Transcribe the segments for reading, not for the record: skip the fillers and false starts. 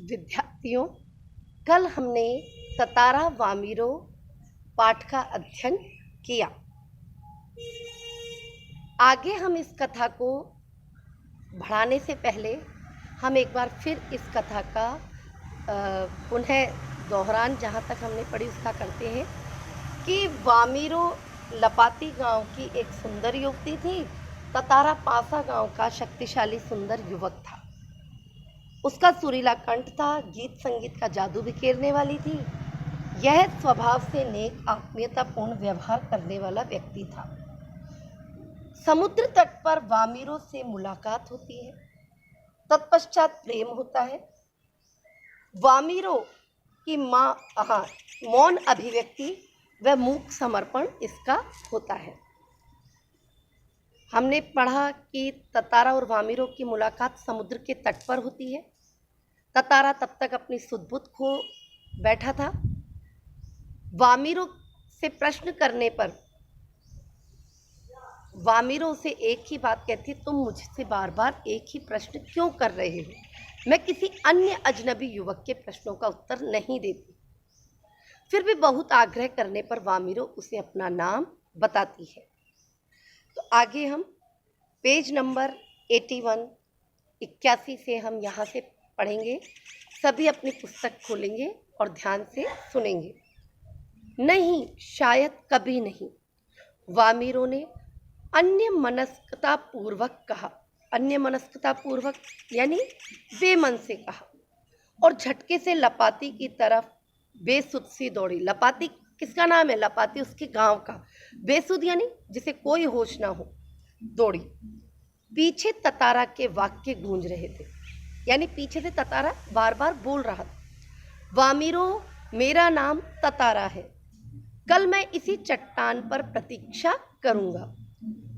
विद्यार्थियों, कल हमने ततारा वामिरो पाठ का अध्ययन किया। आगे हम इस कथा को बढ़ाने से पहले हम एक बार फिर इस कथा का पुनः दोहरान जहाँ तक हमने पढ़ी उसका करते हैं कि वामिरो लपाती गांव की एक सुंदर युवती थी। ततारा पासा गांव का शक्तिशाली सुंदर युवक था। उसका सुरीला कंठ था, गीत संगीत का जादू बिखेरने वाली थी। यह स्वभाव से नेक, आत्मीयतापूर्ण व्यवहार करने वाला व्यक्ति था। समुद्र तट पर वामिरो से मुलाकात होती है, तत्पश्चात प्रेम होता है। वामिरो की मौन अभिव्यक्ति व मूक समर्पण इसका होता है। हमने पढ़ा कि ततारा और वामिरो की मुलाकात समुद्र के तट पर होती है। ततारा तब तक अपनी सुध-बुध खो बैठा था। वामिरो से प्रश्न करने पर वामिरो से एक ही बात कहती, तुम मुझसे बार बार एक ही प्रश्न क्यों कर रहे हो? मैं किसी अन्य अजनबी युवक के प्रश्नों का उत्तर नहीं देती। फिर भी बहुत आग्रह करने पर वामिरो उसे अपना नाम बताती है। तो आगे हम पेज नंबर 81 से हम यहाँ से पढ़ेंगे। सभी अपनी पुस्तक खोलेंगे और ध्यान से सुनेंगे। नहीं, शायद कभी नहीं, वामिरो ने अन्य मनस्कता पूर्वक कहा। अन्य मनस्कता पूर्वक यानी बेमन से कहा और झटके से लपाती की तरफ बेसुध सी दौड़ी। लपाती किसका नाम है? लपाती उसके गांव का। बेसुध यानी जिसे कोई होश ना हो, दौड़ी। पीछे ततारा के वाक्य गूंज रहे थे, यानी पीछे से ततारा बार बार बोल रहा था, वामिरो, मेरा नाम ततारा है। कल मैं इसी चट्टान पर प्रतीक्षा करूंगा,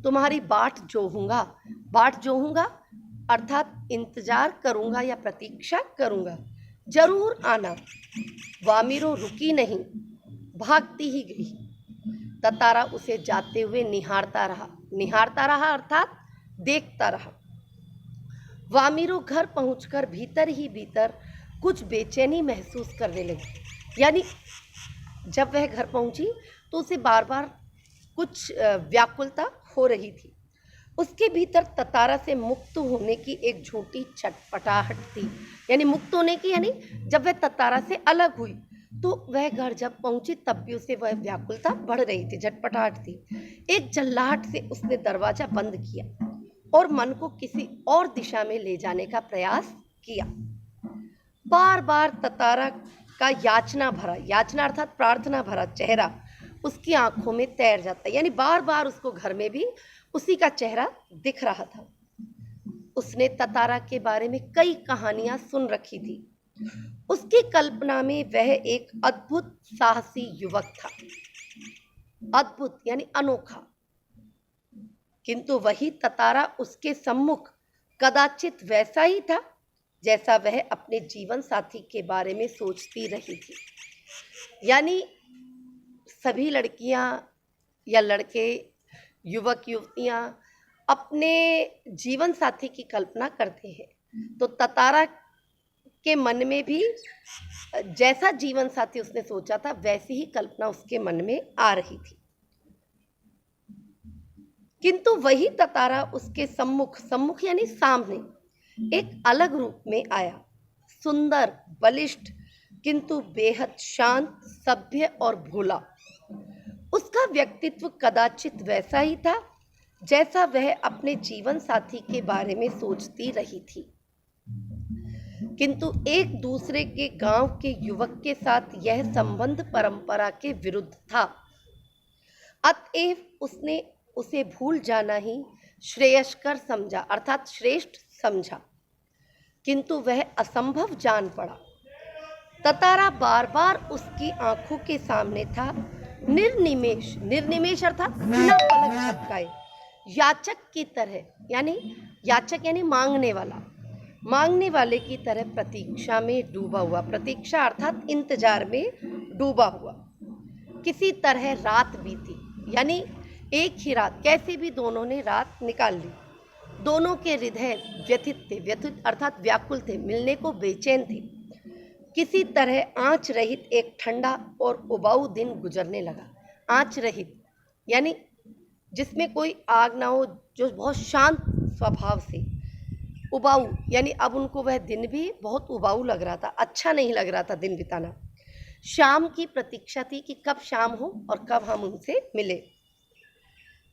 तुम्हारी बाट जोहूंगा। बाट जोहूंगा अर्थात इंतजार करूंगा या प्रतीक्षा करूंगा, जरूर आना। वामिरो रुकी नहीं, भागती ही गई। ततारा उसे जाते हुए निहारता रहा। निहारता रहा अर्थात देखता रहा। वामिरो घर पहुंचकर भीतर ही भीतर कुछ बेचैनी महसूस करने लगी। यानी जब वह घर पहुंची तो उसे बार बार कुछ व्याकुलता हो रही थी। उसके भीतर ततारा से मुक्त होने की एक झूठी छटपटाहट थी। यानी मुक्त होने की यानी जब वह ततारा से अलग हुई तो वह घर जब पहुंची तब भी उसे वह व्याकुलता बढ़ रही थी, झटपटाहट थी। एक जल्लाहट से उसने दरवाजा बंद किया और मन को किसी और दिशा में ले जाने का प्रयास किया। बार बार ततारा का याचना अर्थात प्रार्थना भरा चेहरा उसकी आंखों में तैर जाता, यानी बार बार उसको घर में भी उसी का चेहरा दिख रहा था। उसने ततारा के बारे में कई कहानियां सुन रखी थी। उसकी कल्पना में वह एक अद्भुत साहसी युवक था। अद्भुत यानी अनोखा। किंतु वही ततारा उसके सम्मुख कदाचित वैसा ही था जैसा वह अपने जीवन साथी के बारे में सोचती रही थी। यानी सभी लड़कियां या लड़के, युवक युवतियां अपने जीवन साथी की कल्पना करते हैं, तो ततारा के मन में भी जैसा जीवन साथी उसने सोचा था वैसी ही कल्पना उसके मन में आ रही थी। किंतु वही ततारा उसके सम्मुख यानी सामने एक अलग रूप में आया। सुंदर, बलिष्ठ, किंतु बेहद शांत, सभ्य और भोला। उसका व्यक्तित्व कदाचित वैसा ही था जैसा वह अपने जीवन साथी के बारे में सोचती रही थी, किंतु एक दूसरे के गांव के युवक के साथ यह संबंध परंपरा के विरुद्ध था। अतएव उसने उसे भूल जाना ही श्रेयस्कर समझा अर्थात श्रेष्ठ समझा, किंतु वह असंभव जान पड़ा। ततारा बार बार उसकी आंखों के सामने था, निर्निमेष अर्थात बिना पलक झपकाए, याचक की तरह, याचक यानी मांगने वाले की तरह प्रतीक्षा में डूबा हुआ। प्रतीक्षा अर्थात इंतजार में डूबा हुआ। किसी तरह रात बीती, यानी एक ही रात, कैसे भी दोनों ने रात निकाल ली। दोनों के हृदय व्यथित थे, व्यथित अर्थात व्याकुल थे, मिलने को बेचैन थे। किसी तरह आँच रहित एक ठंडा और उबाऊ दिन गुजरने लगा। आँच रहित यानी जिसमें कोई आग ना हो, जो बहुत शांत स्वभाव से। उबाऊ यानी अब उनको वह दिन भी बहुत उबाऊ लग रहा था, अच्छा नहीं लग रहा था दिन बिताना। शाम की प्रतीक्षा थी कि कब शाम हो और कब हम उनसे मिले।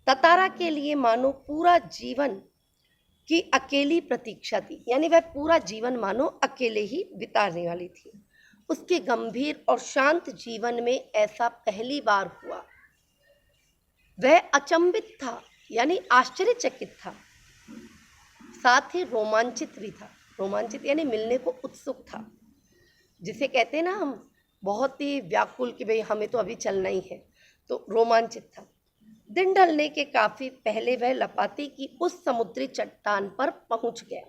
ततारा के लिए मानो पूरा जीवन की अकेली प्रतीक्षा थी, यानी वह पूरा जीवन मानो अकेले ही बिताने वाली थी। उसके गंभीर और शांत जीवन में ऐसा पहली बार हुआ। वह अचंभित था, यानी आश्चर्यचकित था, साथ ही रोमांचित भी था। रोमांचित यानी मिलने को उत्सुक था, जिसे कहते हैं ना हम बहुत ही व्याकुल कि भाई हमें तो अभी चलना ही है, तो रोमांचित था। दिन ढलने के काफी पहले वह लपाती की उस समुद्री चट्टान पर पहुंच गया,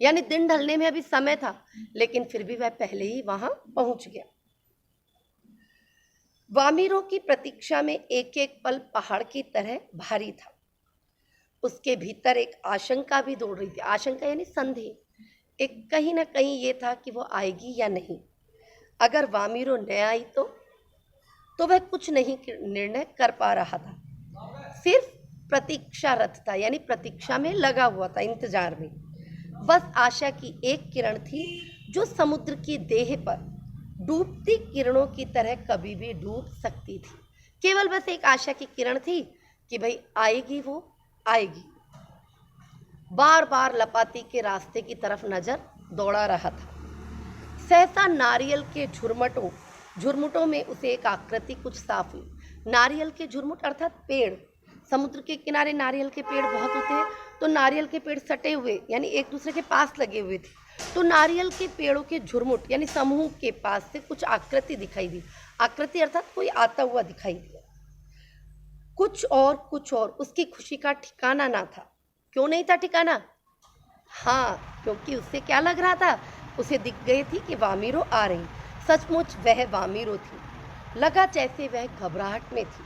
यानी दिन ढलने में अभी समय था, लेकिन फिर भी वह पहले ही वहां पहुंच गया। वामिरों की प्रतीक्षा में एक एक पल पहाड़ की तरह भारी था। उसके भीतर एक आशंका भी दौड़ रही थी। आशंका यानी संदेह। एक कहीं ना कहीं ये था कि वो आएगी या नहीं। अगर वामिरो न आई तो वह कुछ नहीं निर्णय कर पा रहा था। सिर्फ प्रतीक्षारत था, यानी प्रतीक्षा में लगा हुआ था, इंतजार में। बस आशा की एक किरण थी जो समुद्र की देह पर डूबती किरणों की तरह कभी भी डूब सकती थी। केवल बस एक आशा की किरण थी कि भाई आएगी, वो आएगी। बार बार लपाती के रास्ते की तरफ नजर दौड़ा रहा था। सहसा नारियल के झुरमुटों में उसे एक आकृति कुछ साफ हुई। नारियल के झुरमुट अर्थात पेड़। समुद्र के किनारे नारियल के पेड़ बहुत होते हैं, तो नारियल के पेड़ सटे हुए यानी एक दूसरे के पास लगे हुए थे, तो नारियल के पेड़ों के झुरमुट यानी समूह के पास से कुछ आकृति दिखाई दी। आकृति अर्थात कोई आता हुआ दिखाई दिया। कुछ और उसकी खुशी का ठिकाना ना था। क्यों नहीं था ठिकाना? हाँ, क्योंकि उससे क्या लग रहा था, उसे दिख गई थी कि वामिरो आ रही। सचमुच वह वामिरो थी। लगा जैसे वह घबराहट में थी,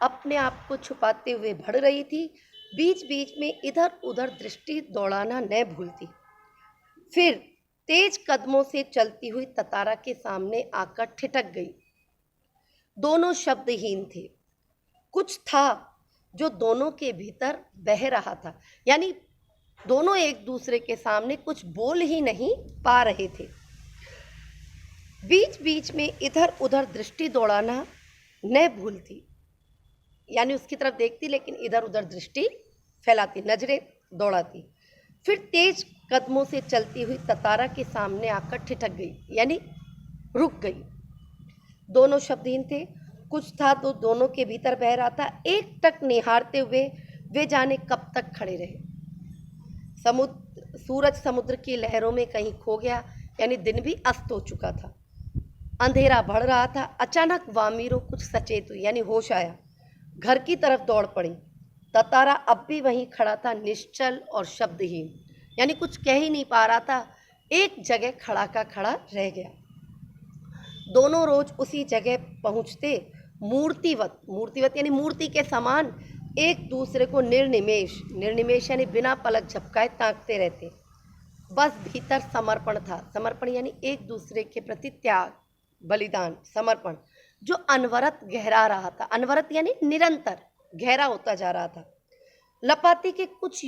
अपने आप को छुपाते हुए बढ़ रही थी, बीच बीच में इधर उधर दृष्टि दौड़ाना न भूलती। फिर तेज कदमों से चलती हुई ततारा के सामने आकर ठिठक गई। दोनों शब्दहीन थे। कुछ था जो दोनों के भीतर बह रहा था, यानी दोनों एक दूसरे के सामने कुछ बोल ही नहीं पा रहे थे। बीच बीच में इधर उधर दृष्टि दौड़ाना न भूलती, यानी उसकी तरफ देखती लेकिन इधर उधर दृष्टि फैलाती, नजरें दौड़ाती। फिर तेज कदमों से चलती हुई ततारा के सामने आकर ठिठक गई, यानी रुक गई। दोनों शब्दहीन थे। कुछ था तो दोनों के भीतर बह रहा था। एक टक निहारते हुए वे जाने कब तक खड़े रहे। सूरज समुद्र की लहरों में कहीं खो गया, यानी दिन भी अस्त हो चुका था। अंधेरा बढ़ रहा था। अचानक वामिरो कुछ सचेत हुई, यानी होश आया। घर की तरफ दौड़ पड़ी। ततारा अब भी वहीं खड़ा था, निश्चल और शब्दहीन, यानी कुछ कह ही नहीं पा रहा था। एक जगह खड़ा का खड़ा रह गया। दोनों रोज उसी जगह पहुंचते, मूर्तिवत यानी मूर्ति के समान एक दूसरे को निर्निमेष यानी बिना पलक झपकाए ताकते रहते। बस भीतर समर्पण था। समर्पण यानी एक दूसरे के प्रति त्याग, बलिदान, समर्पण, जो अनवरत गहरा रहा था। अनवरत यानी निरंतर गहरा होता जा रहा था। लपाती के कुछ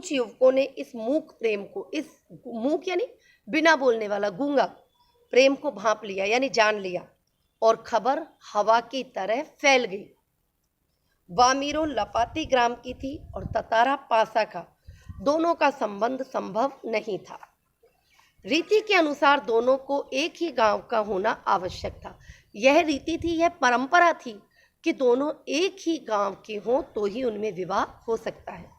युवकों ने इस मूक प्रेम को, इस मूक यानी बिना बोलने वाला, गूंगा प्रेम को भांप लिया, यानी जान लिया, और खबर हवा की तरह फैल गई। वामिरो लपाती ग्राम की थी और ततारा पासा का। दोनों का संबंध संभव नहीं था। रीति के अनुसार दोनों को एक ही गांव का होना आवश्यक था। यह रीति थी, यह परंपरा थी कि दोनों एक ही गांव के हों तो ही उनमें विवाह हो सकता है।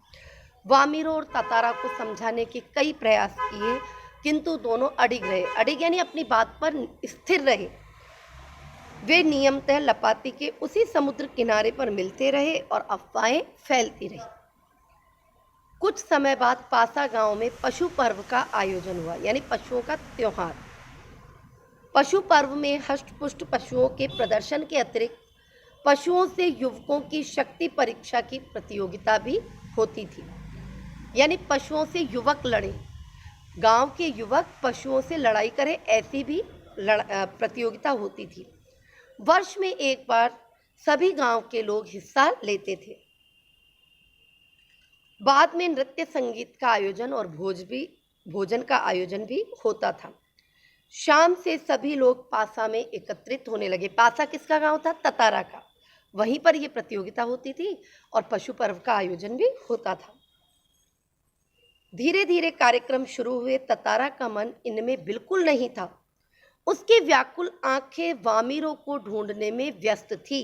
वामिरो और ततारा को समझाने के कई प्रयास किए, किंतु दोनों अडिग रहे। अडिग यानी अपनी बात पर स्थिर रहे। वे नियमतः लपाती के उसी समुद्र किनारे पर मिलते रहे और अफवाहें फैलती रही। कुछ समय बाद पासा गांव में पशु पर्व का आयोजन हुआ, यानी पशुओं का त्योहार। पशु पर्व में हष्टपुष्ट पशुओं के प्रदर्शन के अतिरिक्त पशुओं से युवकों की शक्ति परीक्षा की प्रतियोगिता भी होती थी, यानी पशुओं से युवक लड़े। गांव के युवक पशुओं से लड़ाई करें, ऐसी भी प्रतियोगिता होती थी। वर्ष में एक बार सभी गांव के लोग हिस्सा लेते थे। बाद में नृत्य संगीत का आयोजन और भोजन का आयोजन भी होता था। शाम से सभी लोग पासा में एकत्रित होने लगे। पासा किसका गांव था? ततारा का। वहीं पर यह प्रतियोगिता होती थी और पशु पर्व का आयोजन भी होता था। धीरे धीरे कार्यक्रम शुरू हुए। ततारा का मन इनमें बिल्कुल नहीं था। उसकी व्याकुल आंखें वामिरों को ढूंढने में व्यस्त थी।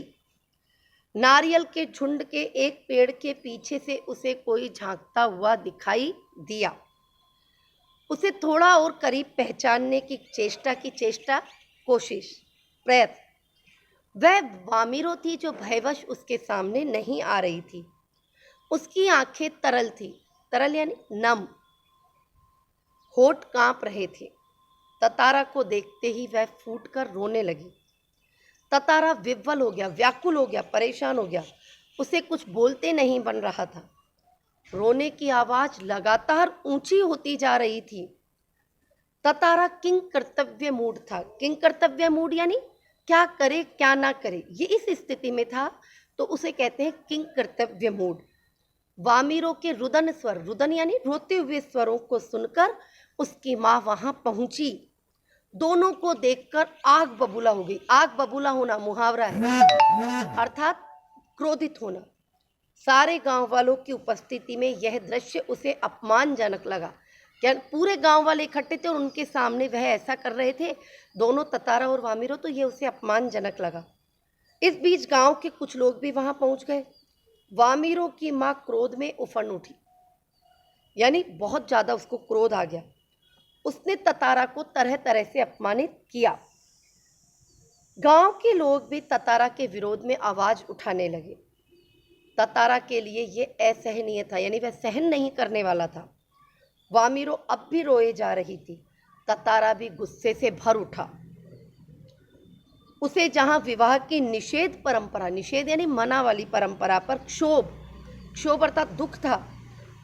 नारियल के झुंड के एक पेड़ के पीछे से उसे कोई झांकता हुआ दिखाई दिया। उसे थोड़ा और करीब पहचानने की कोशिश, प्रयत्न। वह वामिरो थी जो भयवश उसके सामने नहीं आ रही थी। उसकी आंखें तरल थी, तरल यानी नम, होठ कांप रहे थे। ततारा को देखते ही वह फूटकर रोने लगी। ततारा विह्वल हो गया, व्याकुल हो गया, परेशान हो गया। उसे कुछ बोलते नहीं बन रहा था। रोने की आवाज लगातार ऊंची होती जा रही थी। ततारा किंग कर्तव्य मूड था। किंग कर्तव्य मूड यानी क्या करे क्या ना करे, ये इस स्थिति में था, तो उसे कहते हैं किंग कर्तव्य मूड। वामिरों के रुदन स्वर, रुदन यानी रोते हुए स्वरों को सुनकर उसकी माँ वहां पहुंची। दोनों को देखकर आग बबूला हो गई। आग बबूला होना मुहावरा है, अर्थात क्रोधित होना। सारे गांव वालों की उपस्थिति में यह दृश्य उसे अपमानजनक लगा। क्या पूरे गांव वाले इकट्ठे थे और उनके सामने वह ऐसा कर रहे थे, दोनों ततारा और वामिरो, तो यह उसे अपमानजनक लगा। इस बीच गांव के कुछ लोग भी वहां पहुंच गए। वामिरो की मां क्रोध में उफंड उठी, यानी बहुत ज्यादा उसको क्रोध आ गया। उसने ततारा को तरह तरह से अपमानित किया। गांव के लोग भी ततारा के विरोध में आवाज उठाने लगे। ततारा के लिए यह असहनीय था, यानी वह सहन नहीं करने वाला था। वामिरो अब भी रोए जा रही थी। ततारा भी गुस्से से भर उठा। उसे जहां विवाह की निषेध परंपरा, निषेध यानी मना वाली परंपरा पर क्षोभ अर्थात दुख था,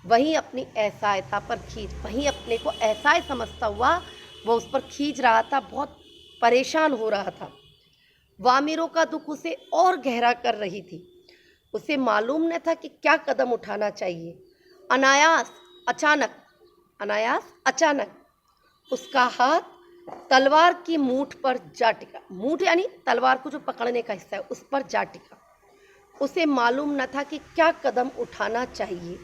वहीं अपनी असहायता पर वहीं अपने को असहाय समझता हुआ वह उस पर खींच रहा था, बहुत परेशान हो रहा था। वामिरों का दुख उसे और गहरा कर रही थी। उसे मालूम न था कि क्या कदम उठाना चाहिए। अनायास अचानक उसका हाथ तलवार की मूठ पर जा टिका। मूठ यानी तलवार को जो पकड़ने का हिस्सा है, उस पर जा टिका। उसे मालूम न था कि क्या कदम उठाना चाहिए।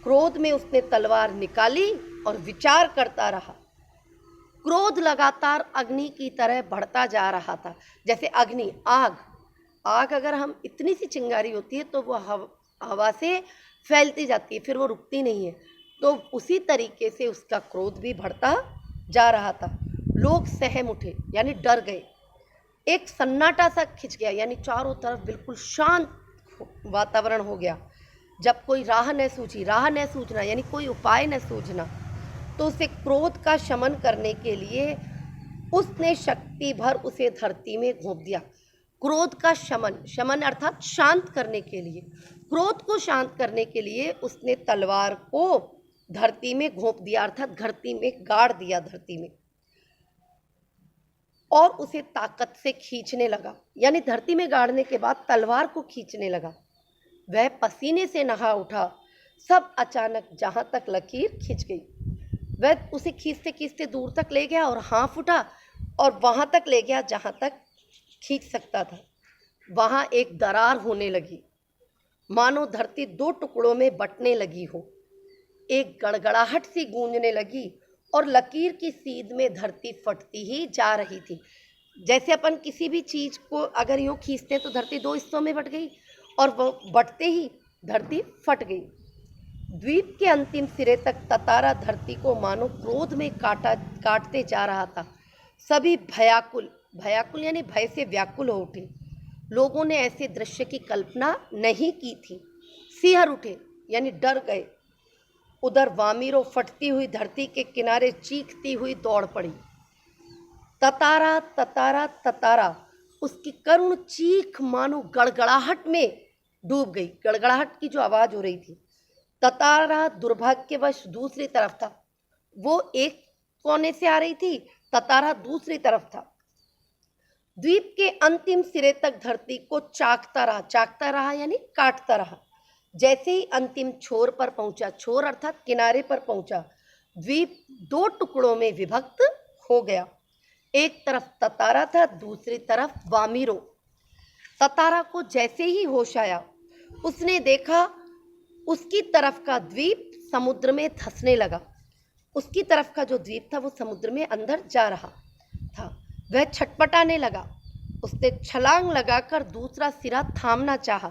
क्रोध में उसने तलवार निकाली और विचार करता रहा। क्रोध लगातार अग्नि की तरह बढ़ता जा रहा था। जैसे अग्नि, आग अगर हम इतनी सी चिंगारी होती है तो वो हवा से फैलती जाती है, फिर वो रुकती नहीं है। तो उसी तरीके से उसका क्रोध भी बढ़ता जा रहा था। लोग सहम उठे, यानी डर गए। एक सन्नाटा सा खिंच गया, यानी चारों तरफ बिल्कुल शांत वातावरण हो गया। जब कोई राह न सूझना यानी कोई उपाय न सूझना, तो उसे क्रोध का शमन करने के लिए उसने शक्ति भर उसे धरती में घोंप दिया। क्रोध का शमन अर्थात शांत करने के लिए, क्रोध को शांत करने के लिए उसने तलवार को धरती में घोंप दिया, अर्थात धरती में गाड़ दिया धरती में, और उसे ताकत से खींचने लगा। यानी धरती में गाड़ने के बाद तलवार को खींचने लगा। वह पसीने से नहा उठा। सब अचानक जहां तक लकीर खिंच गई, वह उसे खींचते खींचते दूर तक ले गया और हाँफ उठा और वहां तक ले गया जहां तक खींच सकता था। वहां एक दरार होने लगी, मानो धरती दो टुकड़ों में बंटने लगी हो। एक गड़गड़ाहट सी गूंजने लगी और लकीर की सीध में धरती फटती ही जा रही थी। जैसे अपन किसी भी चीज को अगर यूं खींचते हैं तो धरती दो हिस्सों में बट गई, और वो बटते ही धरती फट गई। द्वीप के अंतिम सिरे तक ततारा धरती को मानो क्रोध में काटते जा रहा था। सभी भयाकुल यानी भय से व्याकुल हो उठे। लोगों ने ऐसे दृश्य की कल्पना नहीं की थी। सिहर उठे, यानी डर गए। उधर वामिरो फटती हुई धरती के किनारे चीखती हुई दौड़ पड़ी। ततारा ततारा ततारा, उसकी करुण चीख मानो गड़गड़ाहट में डूब गई। गड़गड़ाहट की जो आवाज हो रही थी। ततारा दुर्भाग्यवश दूसरी तरफ था। वो एक कोने से आ रही थी, ततारा दूसरी तरफ था। द्वीप के अंतिम सिरे तक धरती को चाकता रहा यानी काटता रहा। जैसे ही अंतिम छोर पर पहुंचा, छोर अर्थात किनारे पर पहुंचा, द्वीप दो टुकड़ों में विभक्त हो गया। एक तरफ ततारा था, दूसरी तरफ वामीरो। ततारा को जैसे ही होश आया, उसने देखा उसकी तरफ का द्वीप समुद्र में धंसने लगा। उसकी तरफ का जो द्वीप था वो समुद्र में अंदर जा रहा था। वह छटपटाने लगा। उसने छलांग लगाकर दूसरा सिरा थामना चाहा,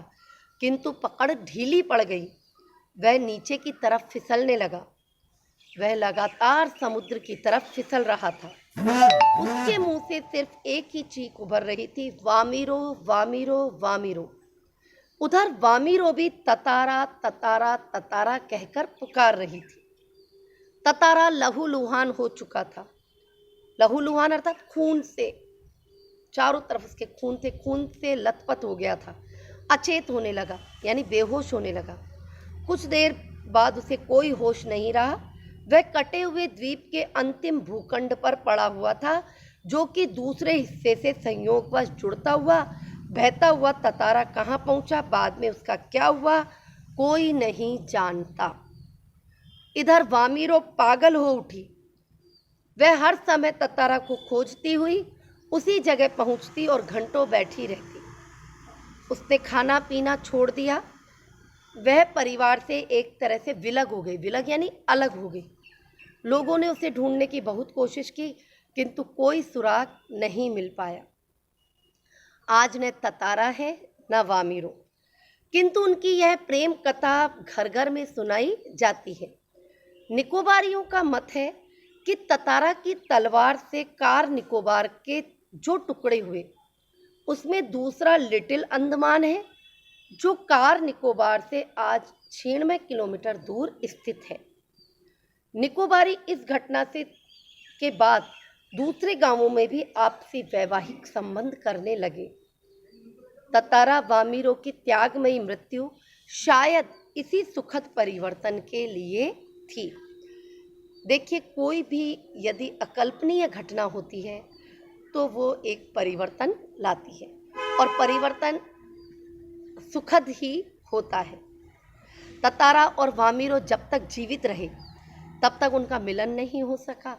किंतु पकड़ ढीली पड़ गई। वह नीचे की तरफ फिसलने लगा। वह लगातार समुद्र की तरफ फिसल रहा था। उसके मुंह से सिर्फ एक ही चीख उभर रही थी, वामीरो वामीरो वामीरो। उधर वामीरो भी ततारा ततारा ततारा कहकर पुकार रही थी। ततारा लहूलुहान हो चुका था। लहूलुहान अर्थात खून से, चारों तरफ उसके खून से लथपथ हो गया था। अचेत होने लगा यानी बेहोश होने लगा। कुछ देर बाद उसे कोई होश नहीं रहा। वह कटे हुए द्वीप के अंतिम भूखंड पर पड़ा हुआ था, जो कि दूसरे हिस्से से संयोगवश जुड़ता हुआ बहता हुआ ततारा कहाँ पहुंचा, बाद में उसका क्या हुआ, कोई नहीं जानता। इधर वामीरो पागल हो उठी। वह हर समय ततारा को खोजती हुई उसी जगह पहुंचती और घंटों बैठी रहती। उसने खाना पीना छोड़ दिया। वह परिवार से एक तरह से विलग हो गई। विलग यानी अलग हो गई। लोगों ने उसे ढूंढने की बहुत कोशिश की, किंतु कोई सुराग नहीं मिल पाया। आज न ततारा है न वामीरो, किंतु उनकी यह प्रेम कथा घर घर में सुनाई जाती है। निकोबारियों का मत है कि ततारा की तलवार से कार निकोबार के जो टुकड़े हुए, उसमें दूसरा लिटिल अंडमान है, जो कार निकोबार से आज 96 किलोमीटर दूर स्थित है। निकोबारी इस घटना से के बाद दूसरे गांवों में भी आपसी वैवाहिक संबंध करने लगे। ततारा वामीरो की त्यागमयी मृत्यु शायद इसी सुखद परिवर्तन के लिए थी। देखिए, कोई भी यदि अकल्पनीय घटना होती है तो वो एक परिवर्तन लाती है, और परिवर्तन सुखद ही होता है। ततारा और वामीरो जब तक जीवित रहे तब तक उनका मिलन नहीं हो सका।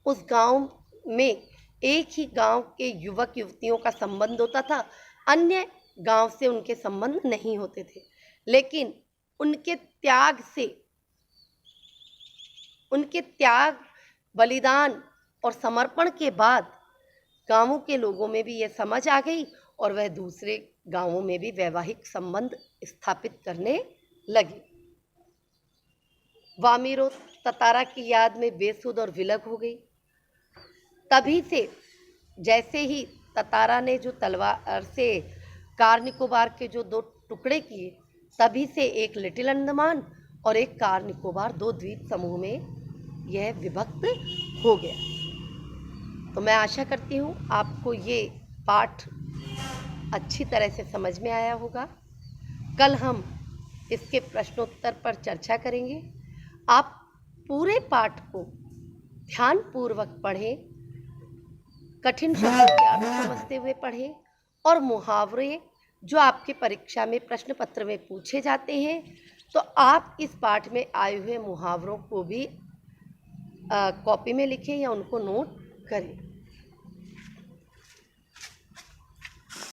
उस गांव में एक ही गांव के युवक युवतियों का संबंध होता था, अन्य गांव से उनके संबंध नहीं होते थे। लेकिन उनके त्याग, बलिदान और समर्पण के बाद गांवों के लोगों में भी यह समझ आ गई और वह दूसरे गांवों में भी वैवाहिक संबंध स्थापित करने लगे। वामीरो ततारा की याद में बेसुध और विलग हो गई। तभी से जैसे ही ततारा ने जो तलवार से कार निकोबार के जो दो टुकड़े किए, तभी से एक लिटिल अंडमान और एक कार निकोबार, दो द्वीप समूह में यह विभक्त हो गया। तो मैं आशा करती हूँ आपको ये पाठ अच्छी तरह से समझ में आया होगा। कल हम इसके प्रश्नोत्तर पर चर्चा करेंगे। आप पूरे पाठ को ध्यानपूर्वक पढ़ें, कठिन शब्दों के अर्थ समझते हुए पढ़ें, और मुहावरे जो आपके परीक्षा में प्रश्न पत्र में पूछे जाते हैं, तो आप इस पाठ में आए हुए मुहावरों को भी कॉपी में लिखें या उनको नोट करें।